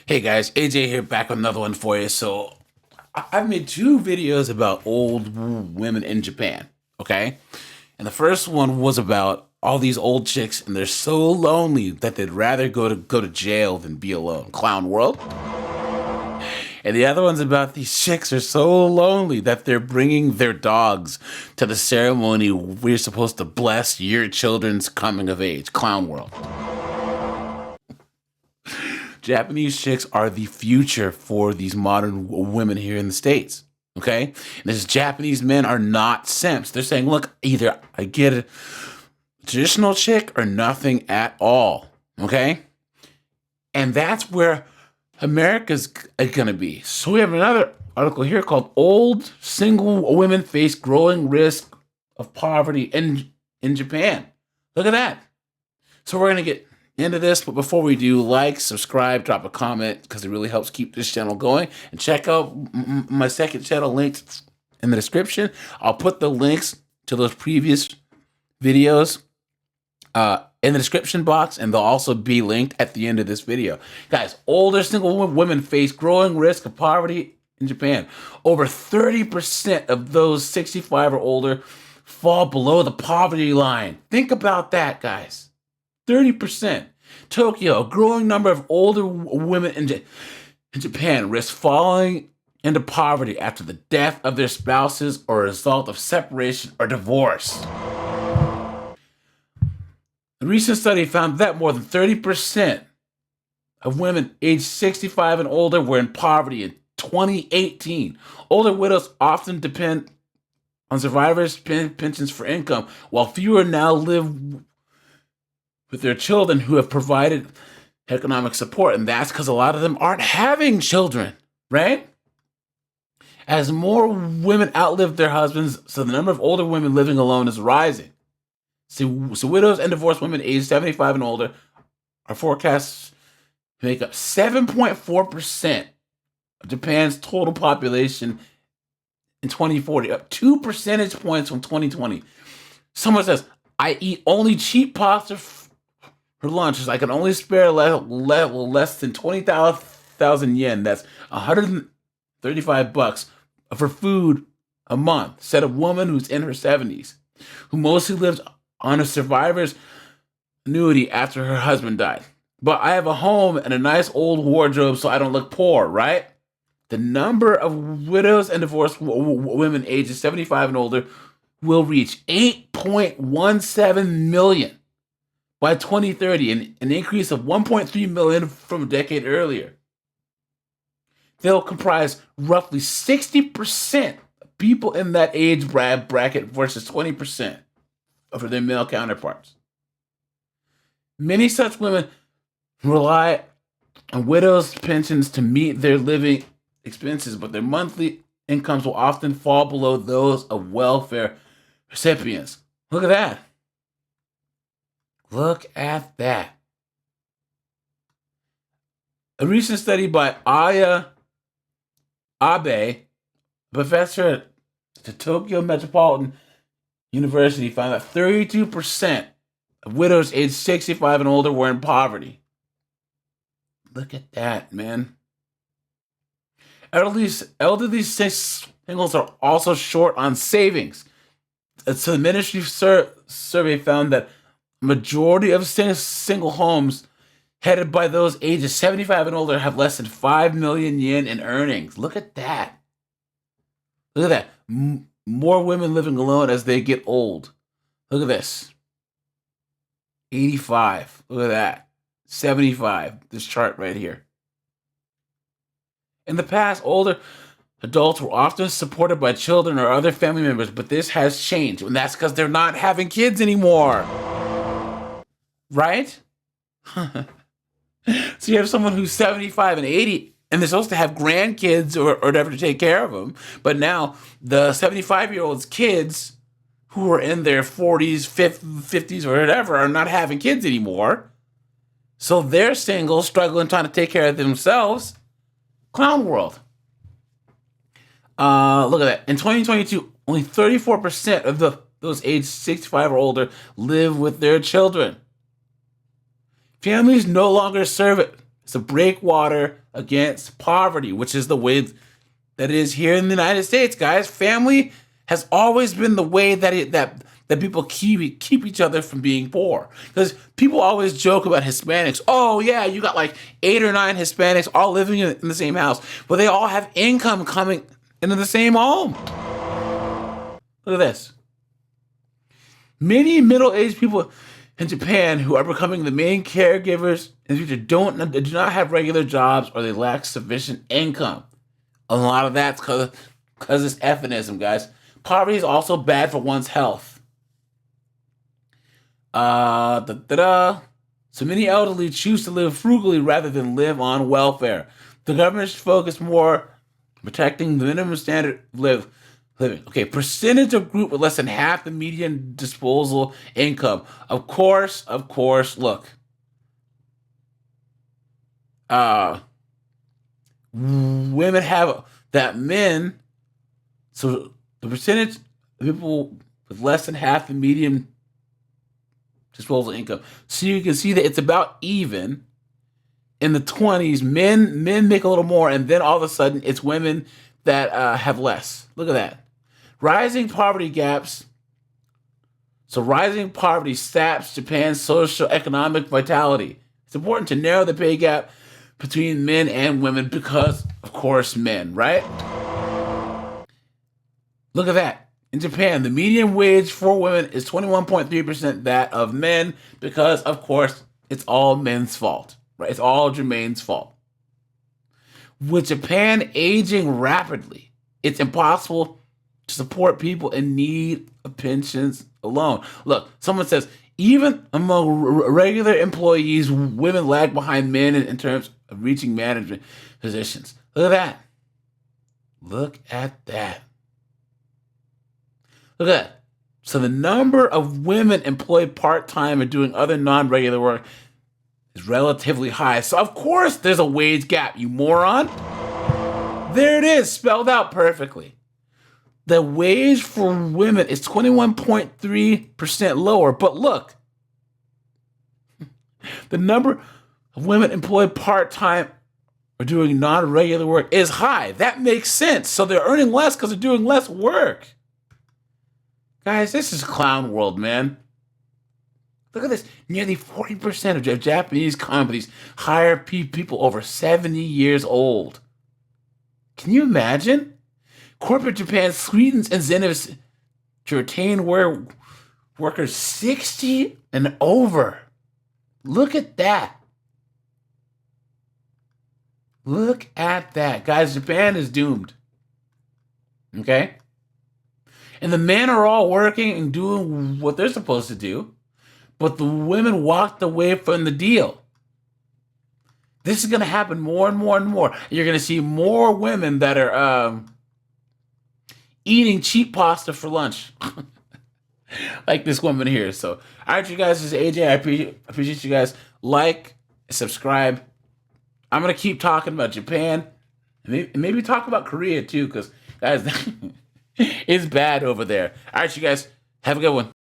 Hey guys, AJ here, back with another one for you. So, I've made two videos about old women in Japan, okay? And the first one was about all these old chicks, and they're so lonely that they'd rather go to jail than be alone. Clown world. And the other one's about these chicks are so lonely that they're bringing their dogs to the ceremony we're supposed to bless your children's coming of age. Clown world. Japanese chicks are the future for these modern women here in the States. Okay? And these Japanese men are not simps. They're saying, look, either I get a traditional chick or nothing at all. Okay? And that's where America's going to be. So we have another article here called Old Single Women Face Growing Risk of Poverty in Japan. Look at that. So we're going to get into this, but before we do, like, subscribe, drop a comment, because it really helps keep this channel going. And check out my second channel linked in the description. I'll put the links to those previous videos in the description box, and they'll also be linked at the end of this video. Guys, older single women face growing risk of poverty in Japan. Over 30% of those 65 or older fall below the poverty line. Think about that, guys. 30%. Tokyo, a growing number of older women in Japan risk falling into poverty after the death of their spouses or a result of separation or divorce. A recent study found that more than 30% of women aged 65 and older were in poverty in 2018. Older widows often depend on survivors' pensions for income, while fewer now live with their children who have provided economic support. And that's because a lot of them aren't having children, right? As more women outlive their husbands, so the number of older women living alone is rising. So widows and divorced women aged 75 and older are forecast to make up 7.4% of Japan's total population in 2040, up 2 percentage points from 2020. Someone says, I eat only cheap pasta for lunch. I can only spare less than 20,000 yen. That's 135 bucks for food a month, said a woman who's in her 70s, who mostly lived on a survivor's annuity after her husband died. But I have a home and a nice old wardrobe so I don't look poor, right? The number of widows and divorced women ages 75 and older will reach 8.17 million by 2030, an increase of 1.3 million from a decade earlier. They'll comprise roughly 60% of people in that age bracket versus 20% for their male counterparts. Many such women rely on widows' pensions to meet their living expenses, but their monthly incomes will often fall below those of welfare recipients. Look at that. Look at that. A recent study by Aya Abe, professor at the Tokyo Metropolitan University, found that 32% of widows aged 65 and older were in poverty. Look at that, man. Elderly singles are also short on savings. So the ministry survey found that majority of single homes headed by those ages 75 and older have less than 5 million yen in earnings. Look at that. Look at that. More women living alone as they get old. Look at this. 85. Look at that. 75. This chart right here. In the past, older adults were often supported by children or other family members, but this has changed. And that's because they're not having kids anymore. Right? So you have someone who's 75 and 80, and they're supposed to have grandkids or whatever to take care of them. But now the 75-year-old's kids who are in their 40s, 50s, or whatever are not having kids anymore. So they're single, struggling, trying to take care of themselves. Clown world. Look at that. In 2022, only 34% of those aged 65 or older live with their children. Families no longer serve It's a breakwater against poverty, which is the way that it is here in the United States, guys. Family has always been the way that people keep each other from being poor. Because people always joke about Hispanics. Oh yeah, you got like 8 or 9 Hispanics all living in the same house, but they all have income coming into the same home. Look at this. Many middle-aged people in Japan who are becoming the main caregivers in the future do not have regular jobs, or they lack sufficient income. A lot of that's because it's ephemism, guys. Poverty is also bad for one's health. So many elderly choose to live frugally rather than live on welfare. The government should focus more on protecting the minimum standard of living. Okay, percentage of group with less than half the median disposable income. Of course, look. Women have that men, so the percentage of people with less than half the median disposable income. So you can see that it's about even. In the 20s, men make a little more, and then all of a sudden it's women that have less. Look at that. Rising poverty gaps. So rising poverty saps Japan's social economic vitality. It's important to narrow the pay gap between men and women because, of course, men, right? Look at that. In Japan, the median wage for women is 21.3% that of men because, of course, it's all men's fault, right? It's all Jermaine's fault. With Japan aging rapidly, it's impossible to support people in need of pensions alone. Look, someone says, even among regular employees, women lag behind men in terms of reaching management positions. Look at that. Look at that. Look at that. So the number of women employed part-time or doing other non-regular work is relatively high. So of course there's a wage gap, you moron. There it is, spelled out perfectly. The wage for women is 21.3% lower. But look, the number of women employed part-time or doing non-regular work is high. That makes sense. So they're earning less because they're doing less work. Guys, this is clown world, man. Look at this. Nearly 40% of Japanese companies hire people over 70 years old. Can you imagine? Corporate Japan sweetens incentives to retain workers 60 and over. Look at that. Look at that. Guys, Japan is doomed. Okay? And the men are all working and doing what they're supposed to do, but the women walked away from the deal. This is going to happen more and more and more. You're going to see more women that are eating cheap pasta for lunch. Like this woman here. So, all right, you guys, this is AJ. I appreciate you guys. Like, subscribe. I'm going to keep talking about Japan. And maybe talk about Korea, too, because, guys, it's bad over there. All right, you guys, have a good one.